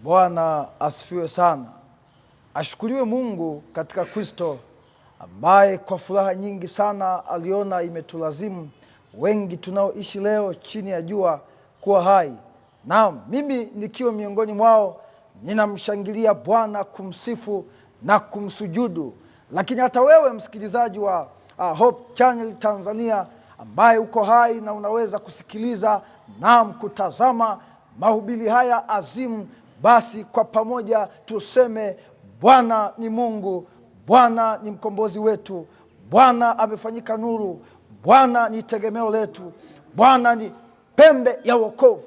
Bwana asifiwe sana. Ashukuriwe Mungu katika Kristo, ambaye kwa furaha nyingi sana aliona imetulazimu wengi tunaoishi leo chini ya jua kuwa hai. Naam, mimi nikiwa miongoni mwao ninamshangilia Bwana, kumsifu na kumsujudu. Lakini hata wewe msikilizaji wa Hope Channel Tanzania, ambaye uko hai na unaweza kusikiliza na kutazama mahubiri haya azimu, basi kwa pamoja tuseme Bwana ni Mungu, Bwana ni mkombozi wetu, Bwana amefanyika nuru, Bwana ni tegemeo letu, Bwana ni pembe ya wokovu.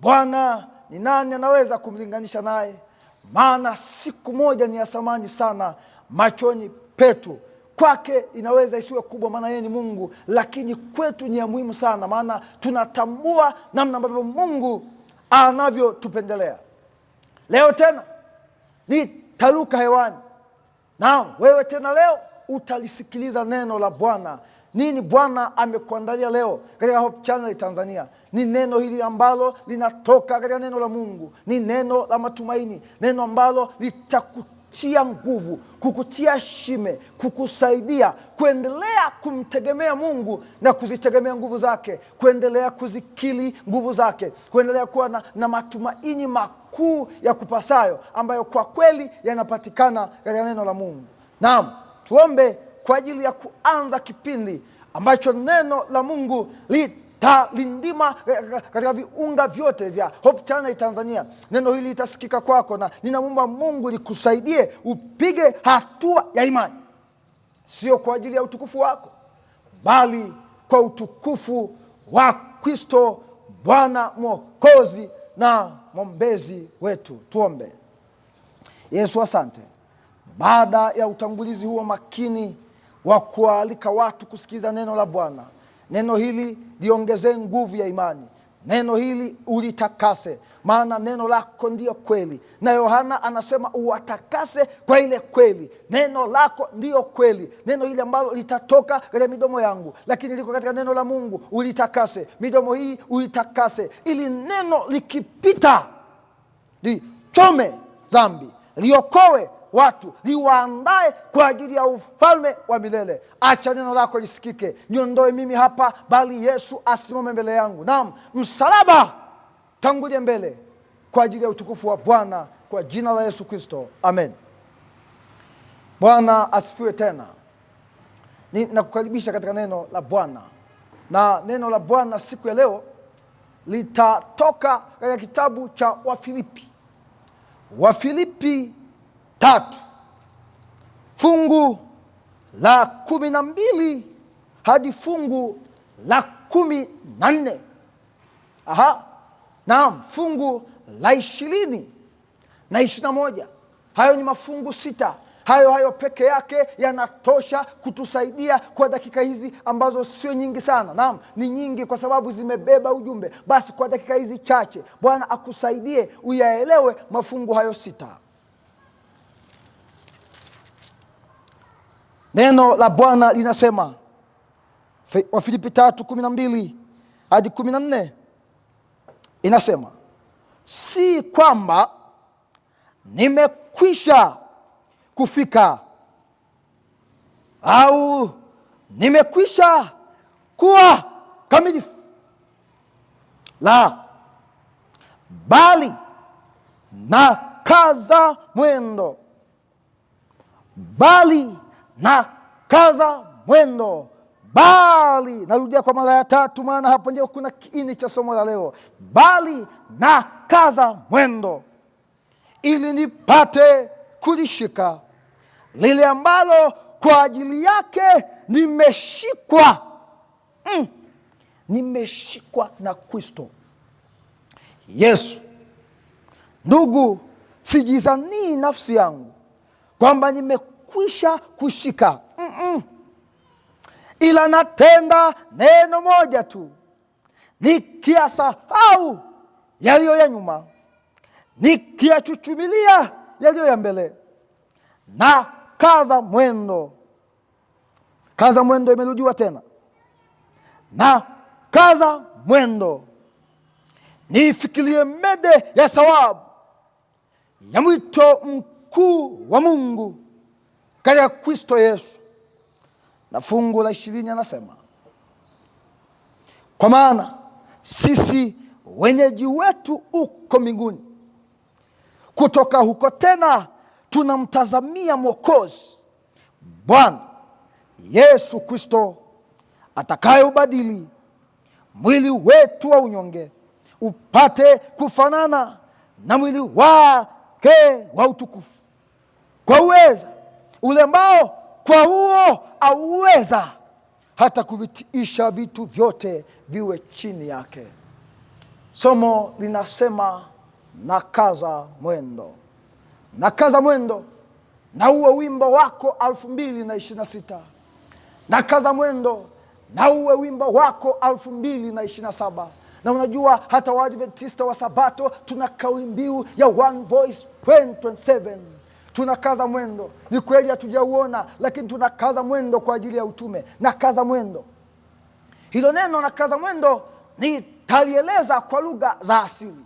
Bwana ni nani anaweza kumlinganisha naye? Maana siku moja ni ya thamani sana machoni petu. Kwake inaweza isiwe kubwa, maana yeye ni Mungu, lakini kwetu ni ya muhimu sana, maana tunatambua namna ambavyo Mungu anavyotupendelea. Leo tena nitaruka hewani na wewe tena leo utalisikiliza neno la Bwana. Nini Bwana amekuandalia leo katika Hope Channel Tanzania? Ni neno hili ambalo linatoka katika neno la Mungu. Ni neno la matumaini, neno ambalo litakutia nguvu, kukutia shime, kukusaidia kuendelea kumtegemea Mungu na kuzitegemea nguvu zake, kuendelea kuzikili nguvu zake, kuendelea kuwa na matumaini makuu ya kupasayo, ambayo kwa kweli yanapatikana katika neno la Mungu. Naam, tuombe kwa ajili ya kuanza kipindi ambacho neno la Mungu litalindima katika viunga vyote vya Hope Channel Tanzania. Neno hili litasikika kwako, na ninaomba Mungu likusaidie upige hatua ya imani, sio kwa ajili ya utukufu wako, bali kwa utukufu wa Kristo Bwana Mwokozi na mwombezi wetu. Tuombe. Yesu, asante. Baada ya utangulizi huo makini wa kualika watu kusikiza neno la Bwana, neno hili liongezee nguvu ya imani. Neno hili ulitakase, maana neno lako ndiyo kweli, na Yohana anasema uwatakase kwa ile kweli. Neno lako ndiyo kweli. Neno hili ambalo litatoka katika midomo yangu, lakini liko katika neno la Mungu, ulitakase midomo hii, uitakase, ili neno likipita lichome dhambi, liokoe watu, liwaandae kwa ajili ya ufalme wa milele. Acha neno lako lisikike. Niondoe mimi hapa, bali Yesu asimame mbele yangu. Naam, msalaba tangulie mbele kwa ajili ya utukufu wa Bwana, kwa jina la Yesu Kristo, amen. Bwana asifiwe tena. Ninakukaribisha katika neno la Bwana, na neno la Bwana siku ya leo litatoka katika kitabu cha Wafilipi 3 fungu la 12 hadi fungu la 14. Naam, fungu la 20 na 21. Hayo ni mafungu 6. Hayo peke yake yanatosha kutusaidia kwa dakika hizi ambazo sio nyingi sana. Naam, ni nyingi kwa sababu zimebeba ujumbe. Basi kwa dakika hizi chache Bwana akusaidie uyaelewe mafungu hayo 6. Neno la Bwana linasema, Wafilipi 3:12 hadi 14, inasema, si kwamba nimekwisha kufika au nimekwisha kuwa kamilifu, la, bali na kaza mwendo, bali, narudia kwa mara ya 3, maana hapo ndio kuna kiini cha somo la leo. Bali na kaza mwendo, ili nipate kulishika lile ambalo kwa ajili yake nimeshikwa na Kristo Yesu. Ndugu, sijizanii nafsi yangu kwamba nimekwisha kushika, ila natenda neno moja tu, nikiyasahau yaliyo ya nyuma, nikiyachuchumilia yaliyo ya mbele, na kaza mwendo. Kaza mwendo imerudiwa tena, na kaza mwendo niifikirie mede ya thawabu ya mwito mkuu wa Mungu katika Kristo Yesu. Na fungu la 20 anasema, kwa maana sisi wenyeji wetu uko mbinguni, kutoka huko tena tunamtazamia Mwokozi, Bwana Yesu Kristo, atakayeubadili mwili wetu wa unyonge upate kufanana na mwili wake wa utukufu, kwa uweza ule ambao kwa huo auweza hata kuvitiisha vitu vyote viwe chini yake. Somo linasema nakaza mwendo. Nakaza mwendo, na uwe wimbo wako 2026. Nakaza mwendo, na uwe wimbo wako 2027. Na unajua hata Waadventista wa Sabato tuna kauli mbiu ya One Voice 2027. Tunakaza mwendo. Ni kweli hatujauona, lakini tunakaza mwendo kwa ajili ya utume. Nakaza mwendo, hilo neno nakaza mwendo nitalieleza kwa lugha za asili,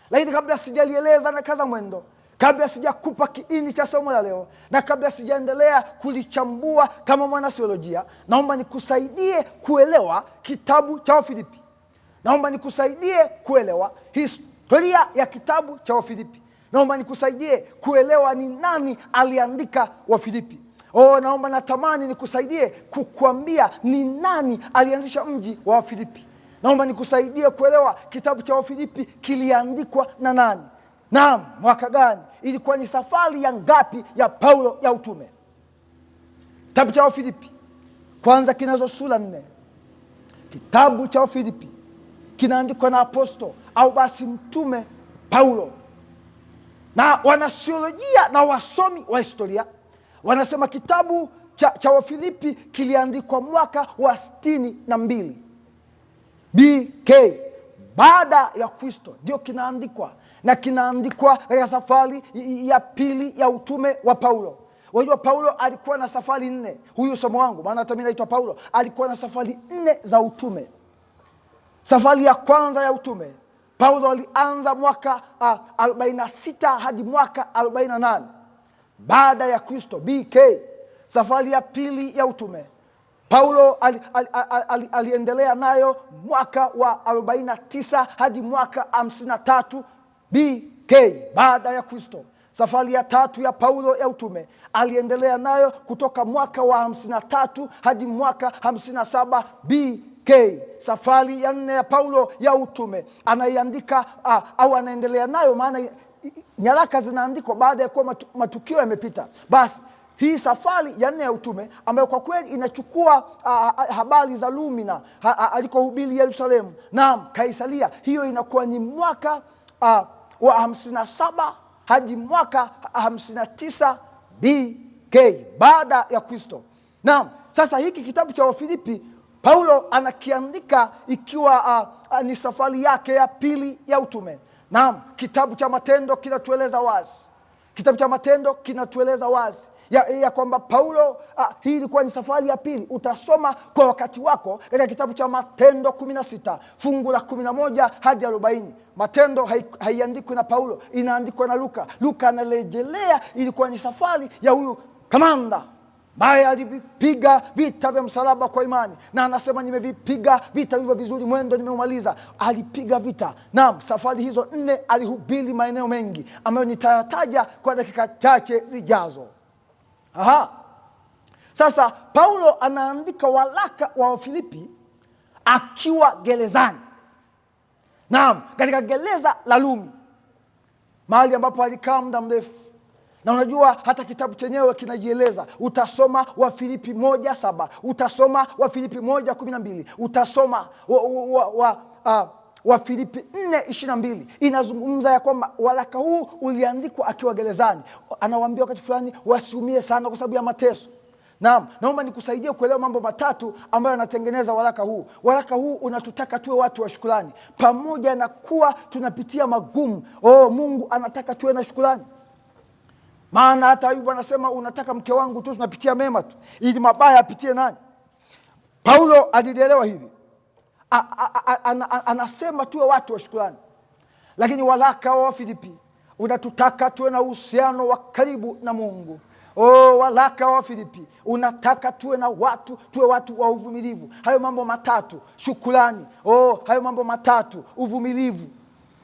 lakini kabla sijalieleza nakaza mwendo, kabla sijakupa kiini cha somo la leo, na kabla sijaendelea kulichambua kama mwanasiolojia, naomba nikusaidie kuelewa kitabu cha Wafilipi. Naomba nikusaidie kuelewa historia ya kitabu cha Wafilipi. Naomba nikusaidie kuelewa ni nani aliandika Wafilipi. Naomba natamani nikusaidie kukuambia ni nani alianzisha mji wa Wafilipi. Naomba nikusaidie kuelewa kitabu cha Wafilipi kiliandikwa na nani, na mwaka gani, ilikuwa ni safari ya ngapi ya Paulo ya utume. Kitabu cha Wafilipi kwanza kinazo sura 4. Kitabu cha Wafilipi kinaandikwa na apostol au basi mtume Paulo, na wanasiolojia na wasomi wa historia wanasema kitabu cha Wafilipi kiliandikwa mwaka wa 62 BK baada ya Kristo, ndio kinaandikwa, na kinaandikwa katika safari ya pili ya utume wa Paulo. Wajua Paulo alikuwa na safari 4. Huyu somo wangu, maana hata mimi naitwa Paulo, alikuwa na safari 4 za utume. Safari ya kwanza ya utume Paulo alianza mwaka 46 hadi mwaka 48 baada ya Kristo BK. Safari ya pili ya utume Paulo aliendelea nayo mwaka wa 49 hadi mwaka 53 BK baada ya Kristo. Safari ya tatu ya Paulo ya utume aliendelea nayo kutoka mwaka wa 53 hadi mwaka 57 BK. Safari ya 4 ya Paulo ya utume anaiandika au anaendelea nayo, maana nyaraka zinaandikwa baada ya kuwa matukio yamepita. Basi hii safari ya 4 ya utume ambayo kwa kweli inachukua habari za Lumina alikohubiri Yerusalemu na Kaisaria, hiyo inakuwa ni mwaka wa 57 hadi mwaka 59 BK baada ya Kristo. Naam, sasa hiki kitabu cha Wafilipi Paulo anakiandika ikiwa ni safari yake ya pili ya utume. Naam, kitabu cha Matendo kinatueleza wazi. Kitabu cha Matendo kinatueleza wazi ya kwamba Paulo hii ilikuwa ni safari ya pili. Utasoma kwa wakati wako katika kitabu cha Matendo 16 fungu la 11 hadi 40. Matendo haiandikwi na Paulo, inaandikwa na Luka. Luka anarejelea ilikuwa ni safari ya huyu kamanda ambaye alipiga vita vya msalaba kwa imani, na anasema nimevipiga vita hivyo vizuri, mwendo nimeumaliza. Alipiga vita. Naam, safari hizo 4 alihubiri maeneo mengi ambayo nitayataja kwa dakika chache zijazo. Sasa Paulo anaandika waraka wa Wafilipi akiwa gerezani. Naam, katika gereza la Rumi, mahali ambapo alikaa muda mrefu. Na unajua hata kitabu chenyewe kinajieleza. Utasoma Wafilipi 1:7, utasoma Wafilipi 1:12, utasoma Wafilipi 4:22. Inazungumza ya kwamba waraka huu uliandikwa akiwa gerezani. Anawaambia wakati fulani wasiumie sana kwa sababu ya mateso. Naam, naomba nikusaidie kuelewa mambo matatu ambayo yanatengeneza waraka huu. Waraka huu unatutaka tuwe watu wa shukrani. Pamoja na kuwa tunapitia magumu, Mungu anataka tuwe na shukrani. Maana hata Ayubu anasema unataka mke wangu tu tunapitia mema tu, ili mabaya apitie nani? Paulo alielewa hivi. Anasema tuwe watu wa shukrani. Lakini waraka wa Wafilipi unatutaka tuwe na uhusiano wa karibu na Mungu. Waraka wa Filipi unataka tuwe watu wa uvumilivu. Hayo mambo matatu, shukrani, hayo mambo matatu, uvumilivu,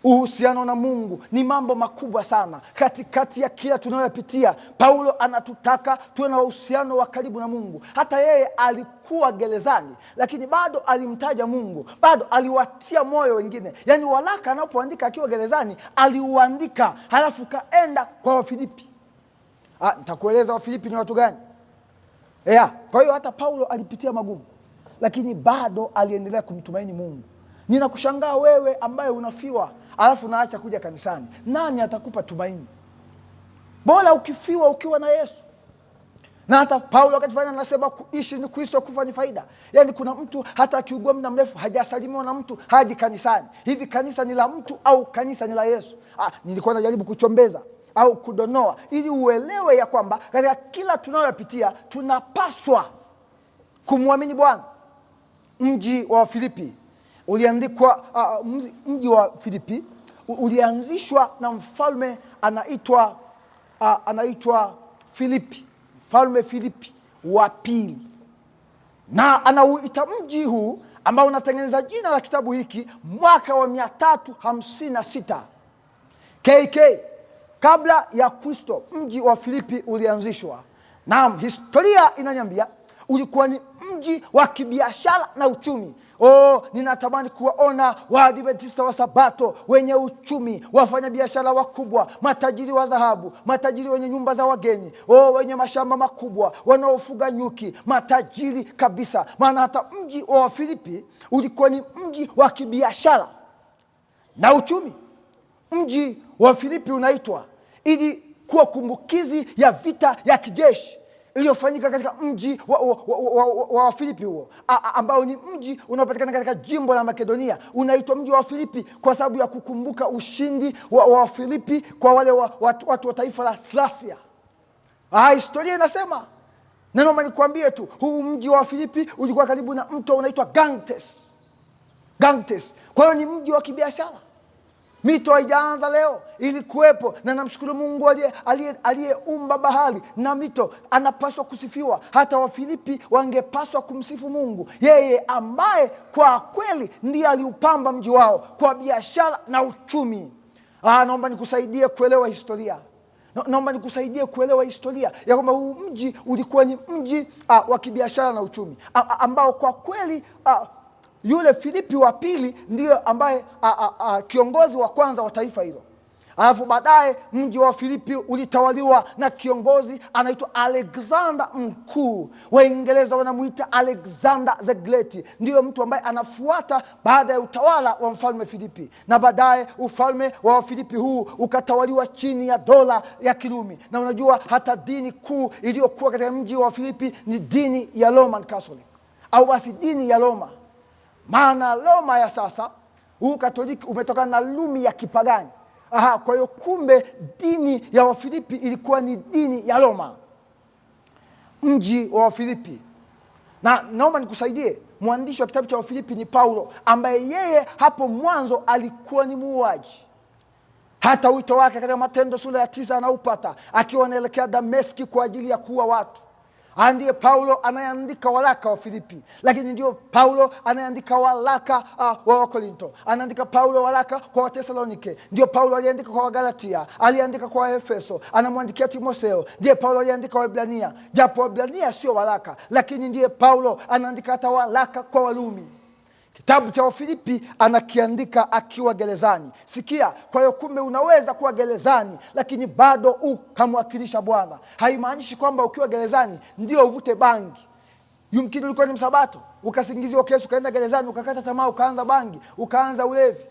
uhusiano na Mungu, ni mambo makubwa sana katikati ya kila tunayopitia. Paulo anatutaka tuwe na uhusiano wa karibu na Mungu. Hata yeye alikuwa gerezani, lakini bado alimtaja Mungu, bado aliwatia moyo wengine. Yaani waraka anapoandika akiwa gerezani, aliuandika halafu kaenda kwa Wafilipi. Nitakueleza Wafilipi ni watu gani. Kwa hiyo hata Paulo alipitia magumu, lakini bado aliendelea kumtumaini Mungu. Ninakushangaa wewe ambaye unafiwa alafu naacha kuja kanisani. Nani atakupa tumaini? Bora ukifiwa ukiwa na Yesu. Na hata Paulo wakati fulani anasema kuishi ni Kristo, kufa ni faida. Yaani kuna mtu hata akiugua muda mrefu hajasalimiwa na mtu, haji kanisani. Hivi kanisa ni la mtu au kanisa ni la Yesu? Nilikuwa najaribu kuchombeza au kudonoa ili uelewe ya kwamba katika kila tunayopitia tunapaswa kumwamini Bwana. Mji wa Filipi uliandikwa, mji wa Filipi ulianzishwa na mfalme anaitwa Filipi, mfalme Filipi wa pili, na anauita mji huu ambao unatengeneza jina la kitabu hiki mwaka wa 356 KK kabla ya Kristo. Mji wa Filipi ulianzishwa, na historia inaniambia ulikuwa ni mji wa kibiashara na uchumi. Ninatamani kuwaona Waadventista wa Sabato wenye uchumi, wafanya biashara wakubwa, matajiri wa dhahabu, matajiri wenye nyumba za wageni, wenye mashamba makubwa, wanaofuga nyuki, matajiri kabisa. Maana hata mji wa Filipi ulikuwa ni mji wa kibiashara na uchumi. Mji wa Filipi unaitwa ili kuwa kumbukizi ya vita ya kijeshi iliyofanyika katika mji wa Filipi huo, ambao ni mji unaopatikana katika jimbo la Makedonia. Unaitwa mji wa Filipi kwa sababu ya kukumbuka ushindi wa Filipi kwa wale watu wa taifa la Slasia. Historia inasema, na naomba nikwambie tu, huu mji wa Filipi ulikuwa karibu na mto unaitwa Ganges. Kwa hiyo ni mji wa kibiashara. Mito haijaanza leo, ilikuwepo, na namshukuru Mungu aliyeumba bahari na mito. Anapaswa kusifiwa. Hata Wafilipi wangepaswa kumsifu Mungu, yeye ambaye kwa kweli ndiye aliupamba mji wao kwa biashara na uchumi. Naomba nikusaidie kuelewa historia. Naomba nikusaidie kuelewa historia ya kwamba huu mji ulikuwa ni mji wa kibiashara na uchumi, ambao kwa kweli yule Filipi wa pili ndiyo ambaye kiongozi wa kwanza wa taifa hilo. Alafu baadaye mji wa Filipi ulitawaliwa na kiongozi anaitwa Alexander Mkuu. Waingereza wanamuita Alexander the Great. Ndiyo mtu ambaye anafuata baada ya utawala wa mfalme Filipi, na baadaye ufalme wa Filipi huu ukatawaliwa chini ya dola ya Kirumi. Na unajua hata dini kuu iliyokuwa katika mji wa Filipi ni dini ya Roman Catholic, au basi dini ya Roma. Maana Roma ya sasa, huu Katoliki umetokana na Rumi ya kipagani. Kwa hiyo kumbe dini ya Wafilipi ilikuwa ni dini ya Roma, mji wa Wafilipi. Na naomba nikusaidie, mwandishi wa kitabu cha Wafilipi ni Paulo, ambaye yeye hapo mwanzo alikuwa ni muuaji. Hata wito wake katika Matendo sura ya 9 anaupata akiwa anaelekea Dameski kwa ajili ya kuua watu. Ndiye Paulo anayeandika waraka wa Filipi, lakini ndio Paulo anayeandika waraka wa Wakorinto, anaandika Paulo waraka kwa Watesalonike, ndio Paulo aliandika kwa Wagalatia, aliandika kwa Efeso, anamwandikia Timotheo, ndiye Paulo aliandika Waebrania. Japo Waebrania sio waraka, lakini ndiye Paulo anaandika hata waraka kwa Warumi. Kitabu cha Wafilipi anakiandika akiwa gerezani. Sikia, kwa hiyo kumbe unaweza kuwa gerezani lakini bado ukamwakilisha Bwana. Haimaanishi kwamba ukiwa gerezani ndio uvute bangi. Yumkini ulikuwa ni msabato, ukasingiziwa kesi, ukaenda gerezani, ukakata tamaa, ukaanza bangi, ukaanza ulevi,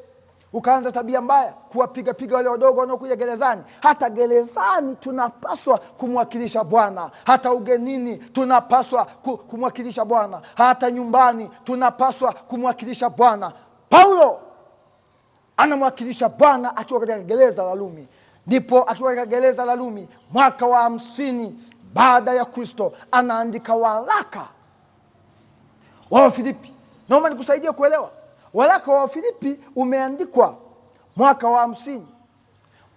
ukaanza tabia mbaya, kuwapiga wale wadogo wanaokuja gerezani. Hata gerezani tunapaswa kumwakilisha Bwana. Hata ugenini tunapaswa kumwakilisha Bwana. Hata nyumbani tunapaswa kumwakilisha Bwana. Paulo anamwakilisha Bwana akiwa katika gereza la Rumi. Ndipo akiwa katika gereza la Rumi mwaka wa 50 baada ya Kristo anaandika waraka wa Wafilipi. Naomba nikusaidia kuelewa. Waraka wa Filipi umeandikwa mwaka wa 50.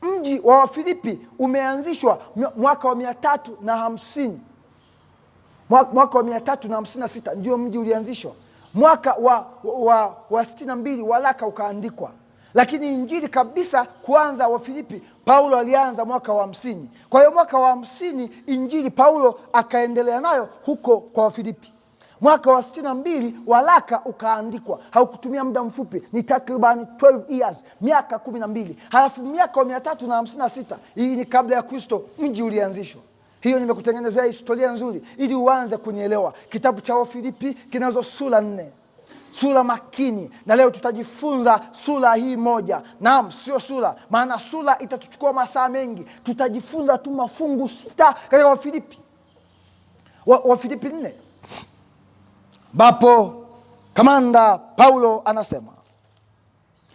Mji wa Wafilipi umeanzishwa mwaka wa 350. Mwaka wa 356 ndio mji ulianzishwa. Mwaka wa 62 waraka ukaandikwa. Lakini injili kabisa kuanza Wafilipi, Paulo alianza mwaka wa 50. Kwa hiyo mwaka wa 50 injili Paulo akaendelea nayo huko kwa Wafilipi. Mwaka wa 62 waraka ukaandikwa. Haukutumia muda mfupi, ni takribani 12 years, miaka 12. Halafu miaka wa 356, hii ni kabla ya Kristo, mji ulianzishwa. Hiyo nimekutengenezea historia nzuri ili uanze kunielewa. Kitabu cha Wafilipi kinazo sura 4. Sura makini, na leo tutajifunza sura hii moja. Naam, sio sura, maana sura itatuchukua masaa mengi. Tutajifunza tu mafungu 6 katika Wafilipi. Wafilipi 4. Ambapo kamanda Paulo anasema,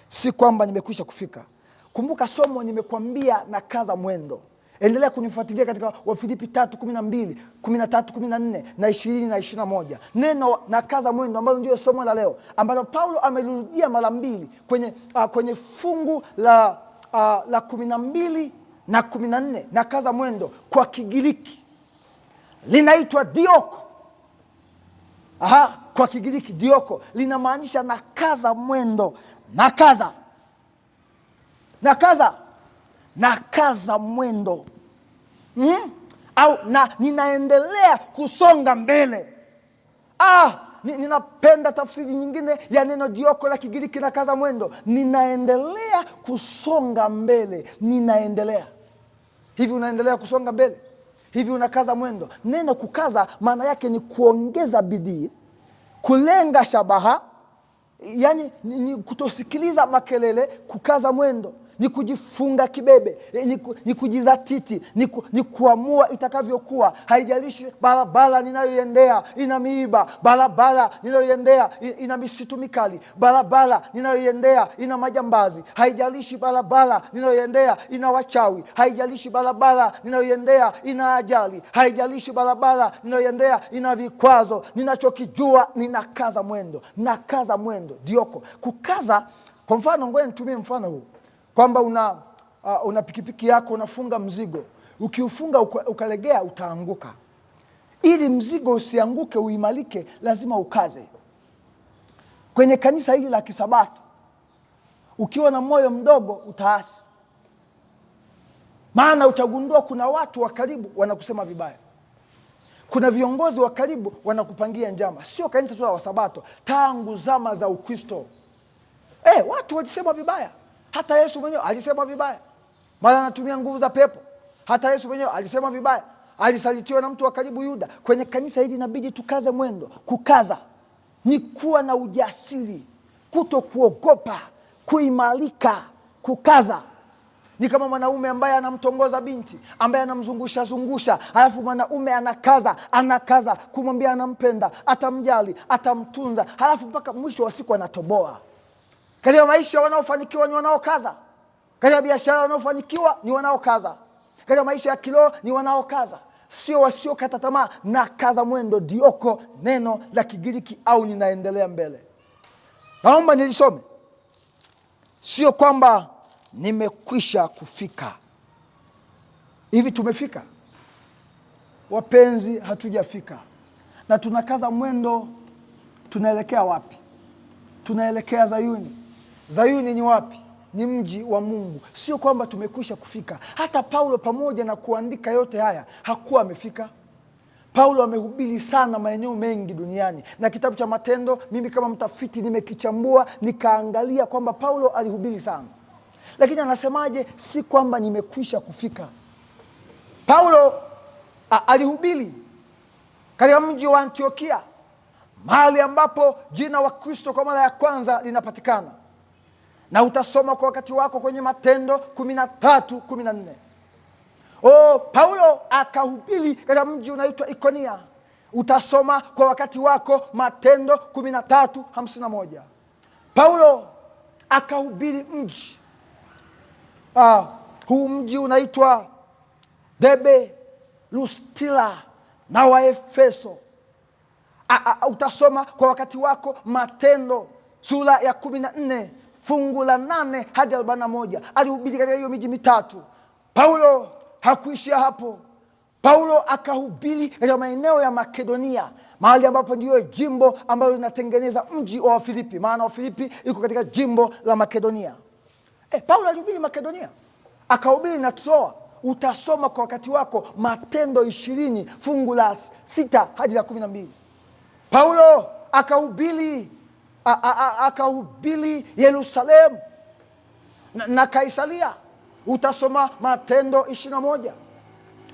si kwamba nimekwisha kufika. Kumbuka somo nimekuambia na kaza mwendo. Endelea kunifuatilia katika Wafilipi 3:12, 13, 14 na 20 na 21. Neno na kaza mwendo ambalo ndio somo la leo, ambalo Paulo amerudia mara 2 kwenye fungu la 12 na 14. Na kaza mwendo kwa Kigiriki linaitwa dioko. Kwa Kigiriki dioko linamaanisha na kaza mwendo, na kaza mwendo, au ninaendelea kusonga mbele. Ninapenda tafsiri nyingine ya neno dioko la Kigiriki na kaza mwendo, ninaendelea kusonga mbele. Ninaendelea hivi, unaendelea kusonga mbele hivi, unakaza mwendo. Neno kukaza maana yake ni kuongeza bidii, kulenga shabaha, yani ni kutosikiliza makelele. Kukaza mwendo ni kujifunga kibebe, ni kujizatiti, ni kuamua itakavyokuwa. Haijalishi barabara ninayoiendea ina miiba, barabara ninayoiendea ina misitu mikali, barabara ninayoiendea ina majambazi, haijalishi barabara ninayoiendea ina wachawi, haijalishi barabara ninayoiendea ina ajali, haijalishi barabara ninayoiendea ina vikwazo. Ninachokijua, ninakaza mwendo. Nakaza mwendo, dioko. Kukaza, kwa mfano, ngoja nitumie mfano huu, kwamba una pikipiki yako, unafunga mzigo. Ukiufunga ukalegea, utaanguka. Ili mzigo usianguke, uimalike, lazima ukaze. Kwenye kanisa hili la Kisabato, ukiwa na moyo mdogo utaasi. Maana utagundua kuna watu wa karibu wanakusema vibaya. Kuna viongozi wa karibu wanakupangia njama. Sio kanisa tu la Wasabato, tangu zama za Ukristo. Watu walisema vibaya. Hata Yesu mwenyewe alisema vibaya. Mara anatumia nguvu za pepo. Hata Yesu mwenyewe alisema vibaya. Alisalitiwa na mtu wa karibu, Yuda. Kwenye kanisa hili inabidi tukaze mwendo. Kukaza ni kuwa na ujasiri, kuto kuogopa, kuimarika. Kukaza ni kama mwanaume ambaye anamtongoza binti, ambaye anamzungusha, halafu mwanaume anakaza kumwambia anampenda, atamjali, atamtunza, halafu mpaka mwisho wa siku anatoboa. Katika maisha wanaofanikiwa ni wanaokaza. Katika biashara wanaofanikiwa ni wanaokaza. Katika maisha ya kiroho ni wanaokaza, sio wasiokata tamaa. Na kaza mwendo, dioko, neno la Kigiriki, au ninaendelea mbele. Naomba nilisome. Sio kwamba nimekwisha kufika. Hivi tumefika? Wapenzi, hatujafika. Na tunakaza mwendo. Tunaelekea wapi? Tunaelekea Zayuni. Zayuni ni wapi? Ni mji wa Mungu. Sio kwamba tumekwisha kufika. Hata Paulo, pamoja na kuandika yote haya, hakuwa amefika. Paulo amehubiri sana maeneo mengi duniani, na kitabu cha Matendo, mimi kama mtafiti nimekichambua, nikaangalia kwamba Paulo alihubiri sana. Lakini anasemaje? Si kwamba nimekwisha kufika. Paulo alihubiri katika mji wa Antiokia, mahali ambapo jina wa Kristo kwa mara ya kwanza linapatikana. Na utasoma kwa wakati wako kwenye Matendo 13:14. Paulo akahubiri katika mji unaitwa Ikonia. Utasoma kwa wakati wako Matendo 13:51. Paulo akahubiri mji. Huu mji unaitwa Derbe, Lustra na Waefeso. Utasoma kwa wakati wako Matendo sura ya 14 fungu la 8 hadi 41. Alihubiri katika hiyo miji mitatu. Paulo hakuishia hapo. Paulo akahubiri katika maeneo ya Makedonia, mahali ambapo ndiyo jimbo ambalo linatengeneza mji wa Wafilipi, maana Wafilipi iko katika jimbo la Makedonia. Paulo alihubiri Makedonia, akahubiri na Troa. Utasoma kwa wakati wako Matendo 20 fungu la 6 hadi la 12. Paulo akahubiri Yerusalemu na Kaisaria. Utasoma Matendo 21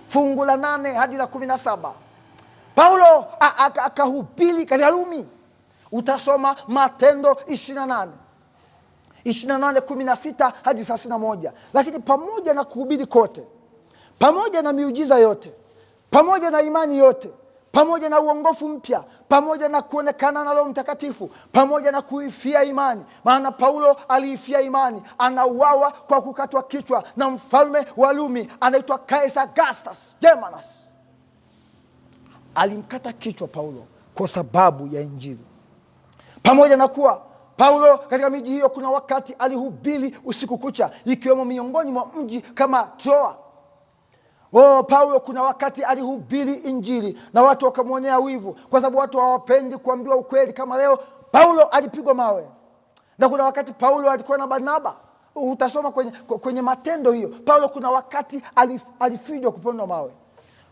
fungu la 8 hadi la 17. Paulo akahubiri katika Rumi. Utasoma Matendo 28 16 hadi 31. Lakini pamoja na kuhubiri kote, pamoja na miujiza yote, pamoja na imani yote, pamoja na uongofu mpya, pamoja na kuonekana na Roho Mtakatifu, pamoja na kuifia imani, maana Paulo aliifia imani, anauawa kwa kukatwa kichwa na mfalme wa Rumi anaitwa Caesar Augustus Germanus. Alimkata kichwa Paulo kwa sababu ya Injili. Pamoja na kuwa Paulo katika miji hiyo kuna wakati alihubiri usiku kucha, ikiwemo miongoni mwa mji kama Troa. Paulo kuna wakati alihubiri Injili na watu wakamwonea wivu, kwa sababu watu hawapendi kuambiwa ukweli. Kama leo, Paulo alipigwa mawe. Na kuna wakati Paulo alikuwa na Barnaba. Utasoma kwenye Matendo hiyo. Paulo kuna wakati alifidwa kupondwa mawe.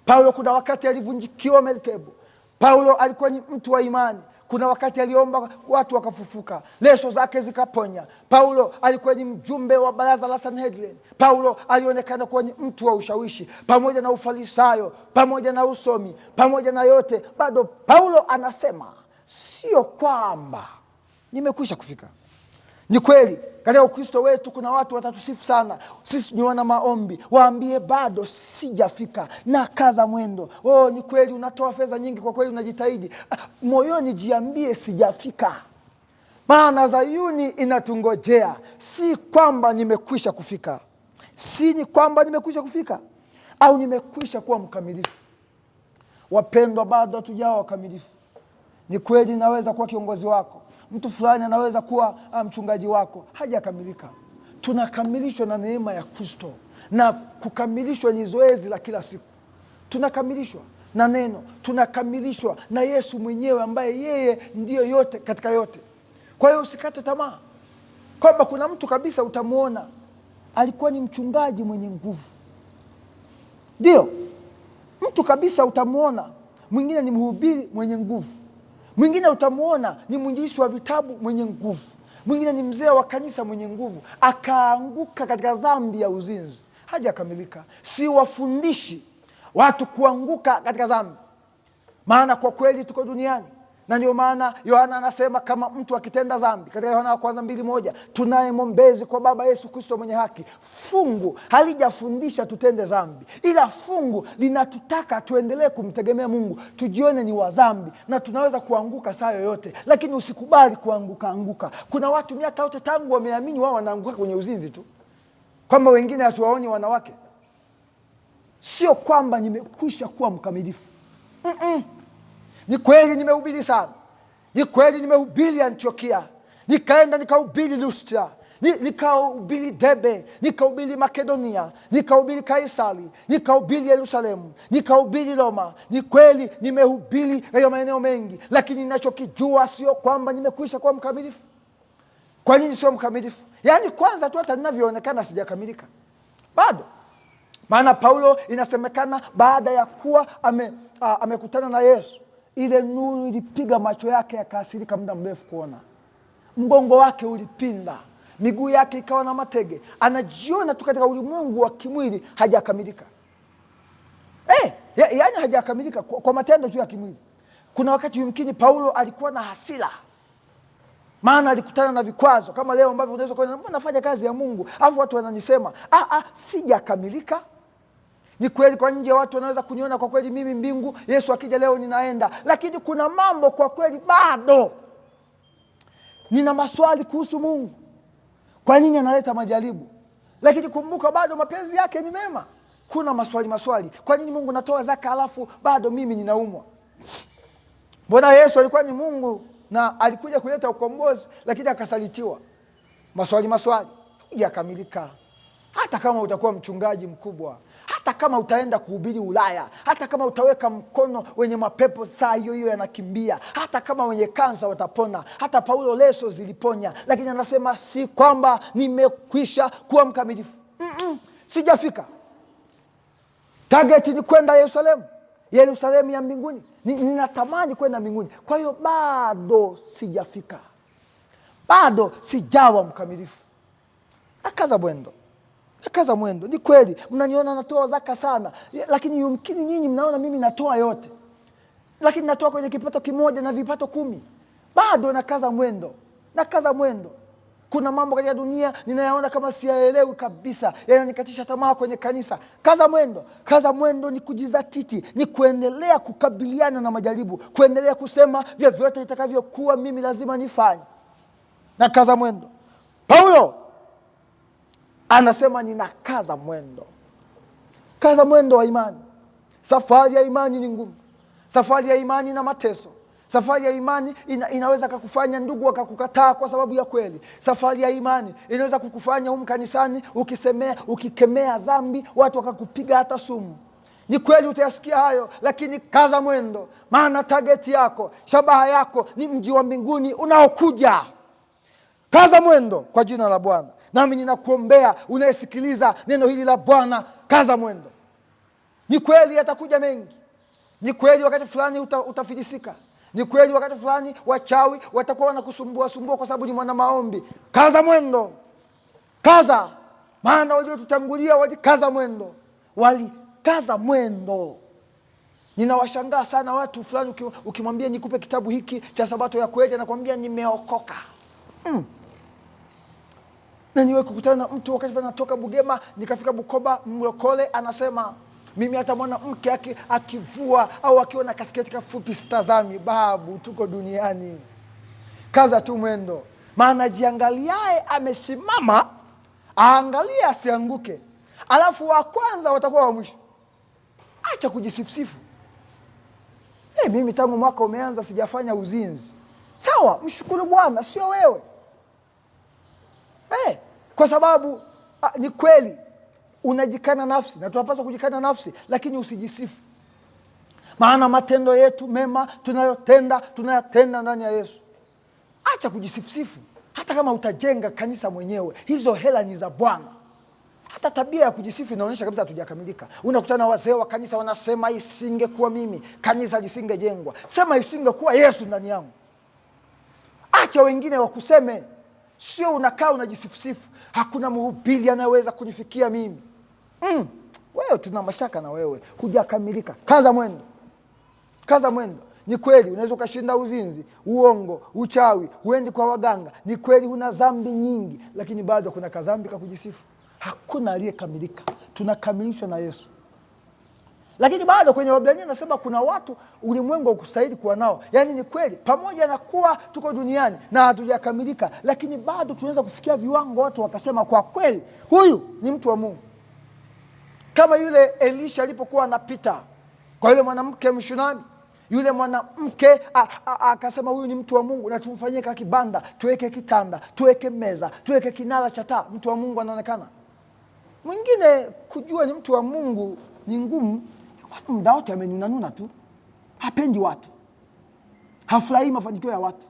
Paulo kuna wakati alivunjikiwa merikebu. Paulo alikuwa ni mtu wa imani. Kuna wakati aliomba watu wakafufuka, leso zake zikaponya. Paulo alikuwa ni mjumbe wa baraza la Sanhedrin. Paulo alionekana kuwa ni mtu wa ushawishi. Pamoja na ufarisayo, pamoja na usomi, pamoja na yote, bado Paulo anasema sio kwamba nimekwisha kufika. Ni kweli katika Ukristo wetu kuna watu watatusifu sana, sisi ni wana maombi, waambie bado sijafika na kaza mwendo. Ni kweli unatoa fedha nyingi, kwa kweli unajitahidi, moyoni jiambie sijafika, maana Zayuni inatungojea. Si kwamba nimekwisha kufika, ni kwamba nimekwisha kufika au nimekwisha kuwa mkamilifu. Wapendwa, bado hatujawa wakamilifu. Ni kweli naweza kuwa kiongozi wako, mtu fulani anaweza kuwa mchungaji wako, hajakamilika. Tunakamilishwa na neema ya Kristo, na kukamilishwa ni zoezi la kila siku. Tunakamilishwa na neno, tunakamilishwa na Yesu mwenyewe, ambaye yeye ndiyo yote katika yote. Kwa hiyo usikate tamaa kwamba kuna mtu kabisa utamuona alikuwa ni mchungaji mwenye nguvu. Ndio, mtu kabisa utamuona mwingine ni mhubiri mwenye nguvu, mwingine utamuona ni mwinjilisti wa vitabu mwenye nguvu, mwingine ni mzee wa kanisa mwenye nguvu, akaanguka katika dhambi ya uzinzi, hajakamilika. Si wafundishi watu kuanguka katika dhambi, maana kwa kweli tuko duniani. Na ndio maana Yohana anasema kama mtu akitenda dhambi, katika Yohana 1:1, tunaye mwombezi kwa Baba, Yesu Kristo mwenye haki. Fungu halijafundisha tutende dhambi, ila fungu linatutaka tuendelee kumtegemea Mungu, tujione ni wa dhambi na tunaweza kuanguka saa yoyote, lakini usikubali kuanguka. Kuna watu miaka yote tangu wameamini wao wanaanguka kwenye uzinzi tu, kwamba wengine hatuwaoni wanawake. Sio kwamba nimekwisha kuwa mkamilifu. Ni kweli nimehubiri sana, ni kweli nimehubiri Antiokia, nikaenda nikahubiri Lustra, nikahubiri Derbe, nikahubiri Makedonia, nikahubiri Kaisari, nikahubiri Yerusalemu, nikahubiri Roma. Ni kweli nimehubiri katika maeneo mengi, lakini ninachokijua sio kwamba nimekwisha kuwa mkamilifu. Kwa nini sio mkamilifu? Yaani kwanza tu hata ninavyoonekana sijakamilika bado. Maana Paulo inasemekana baada ya kuwa amekutana na Yesu, ile nuru ilipiga macho yake, yakasirika muda mrefu kuona. Mgongo wake ulipinda, miguu yake ikawa na matege. Anajiona tu katika ulimwengu wa kimwili hajakamilika. Yaani hajakamilika kwa matendo tu ya kimwili. Kuna wakati yumkini Paulo alikuwa na hasira, maana alikutana na vikwazo kama leo ambavyo unaweza kuona nafanya kazi ya Mungu alafu watu wananisema sijakamilika. Ni kweli kwa nje watu wanaweza kuniona kwa kweli mimi mbingu, Yesu akija leo ninaenda, lakini kuna mambo kwa kweli bado nina maswali kuhusu Mungu. Kwa nini analeta majaribu? Lakini kumbuka bado mapenzi yake ni mema. Kuna maswali. Kwa nini Mungu natoa zaka alafu bado mimi ninaumwa? Mbona Yesu alikuwa ni Mungu na alikuja kuleta ukombozi, lakini akasalitiwa? maswali, hujakamilika. Hata kama utakuwa mchungaji mkubwa, hata kama utaenda kuhubiri Ulaya, hata kama utaweka mkono wenye mapepo saa hiyo hiyo yanakimbia, hata kama wenye kansa watapona, hata Paulo leso ziliponya, lakini anasema si kwamba nimekwisha kuwa mkamilifu. Sijafika. Target ni kwenda Yerusalemu ya mbinguni. Ninatamani kwenda mbinguni. Kwa hiyo bado sijafika. Bado sijawa mkamilifu. Nakaza mwendo. Ni kweli mnaniona natoa zaka sana, lakini yumkini nyinyi mnaona mimi natoa yote, lakini natoa kwenye kipato kimoja na vipato 10. Bado nakaza mwendo. Kuna mambo katika dunia ninayaona kama siyaelewi kabisa, yananikatisha tamaa kwenye kanisa. Kaza mwendo ni kujizatiti, ni kuendelea kukabiliana na majaribu, kuendelea kusema vyovyote itakavyokuwa mimi lazima nifanye. Na kaza mwendo. Paulo anasema ninakaza mwendo. Kaza mwendo wa imani. Safari ya imani ni ngumu. Safari ya imani na mateso. Safari ya imani inaweza kukufanya ndugu akakukataa kwa sababu ya kweli. Safari ya imani inaweza kukufanya kanisani ukikemea dhambi watu wakakupiga hata sumu. Ni kweli utayasikia hayo, lakini kaza mwendo, maana target yako, shabaha yako ni mji wa mbinguni unaokuja. Kaza mwendo kwa jina la Bwana. Nami ninakuombea unayesikiliza neno hili la Bwana, kaza mwendo. Ni kweli yatakuja mengi. Ni kweli wakati fulani utafilisika. Ni kweli wakati fulani wachawi watakuwa wanakusumbua kwa sababu ni mwana maombi. Kaza mwendo. Kaza. Maana waliotutangulia walikaza mwendo. Ninawashangaa sana watu fulani ukimwambia nikupe kitabu hiki cha Sabato ya kweli, anakuambia nimeokoka. Na niwe kukutana na mtu wakati natoka Bugema nikafika Bukoba, mlokole anasema mimi hata mwanamke akivua au akiwa na kasketi kafupi sitazami. Babu, tuko duniani. Kaza tu mwendo. Maana jiangaliaye amesimama, aangalie asianguke. Alafu wa kwanza watakuwa wa mwisho. Acha kujisifusifu. Mimi tangu mwaka umeanza sijafanya uzinzi. Sawa, mshukuru Bwana, sio wewe. Kwa sababu ni kweli unajikana nafsi, na tunapaswa kujikana nafsi, lakini usijisifu. Maana matendo yetu mema tunayotenda ndani ya Yesu. Acha kujisifusifu. Hata kama utajenga kanisa mwenyewe, hizo hela ni za Bwana. Hata tabia ya kujisifu inaonyesha kabisa hatujakamilika. Unakutana na wazee wa kanisa wanasema isingekuwa mimi, kanisa lisingejengwa. Sema isingekuwa Yesu ndani yangu. Acha wengine wakuseme. Sio unakaa unajisifusifu. Hakuna mhubiri anayeweza kunifikia mimi. Wewe tuna mashaka na wewe, hujakamilika. Kaza mwendo. Ni kweli unaweza ukashinda uzinzi, uongo, uchawi, uendi kwa waganga. Ni kweli una dhambi nyingi, lakini bado kuna kadhambi ka kujisifu. Hakuna aliyekamilika. Tunakamilishwa na Yesu. Lakini bado kwenye Waebrania nasema kuna watu ulimwengu ukustahili kuwa nao. Yaani ni kweli pamoja na kuwa tuko duniani na hatujakamilika, lakini bado tunaweza kufikia viwango watu wakasema kwa kweli huyu ni mtu wa Mungu. Kama yule Elisha alipokuwa anapita kwa yule mwanamke Mshunami, yule mwanamke akasema huyu ni mtu wa Mungu, na tumfanyie kibanda, tuweke kitanda, tuweke meza, tuweke kinara cha taa. Mtu wa Mungu anaonekana. Mwingine kujua ni mtu wa Mungu ni ngumu. Kwa muda wote amenunanuna tu. Hapendi watu. Hafurahi mafanikio ya watu.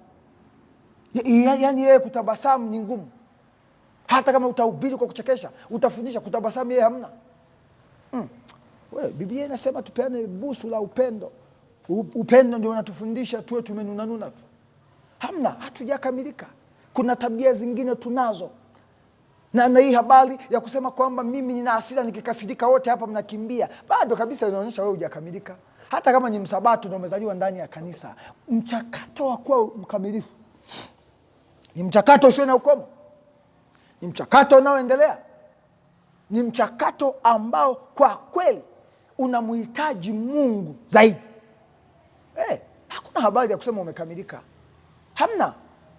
Yaani yeye kutabasamu ni ngumu. Hata kama utahubiri kwa kuchekesha, utafundisha, kutabasamu yeye hamna. Biblia inasema tupeane busu la upendo. Upendo ndio unatufundisha tuwe tumenunanuna tu. Hamna, hatujakamilika. Kuna tabia zingine tunazo. Na hii habari ya kusema kwamba mimi nina hasira nikikasirika wote hapa mnakimbia, bado kabisa inaonyesha wewe hujakamilika. Hata kama ni msabato na umezaliwa ndani ya kanisa, mchakato wa kuwa mkamilifu ni mchakato usio na ukomo. Ni mchakato unaoendelea. Ni mchakato ambao kwa kweli unamhitaji Mungu zaidi. Hakuna habari ya kusema umekamilika. Hamna.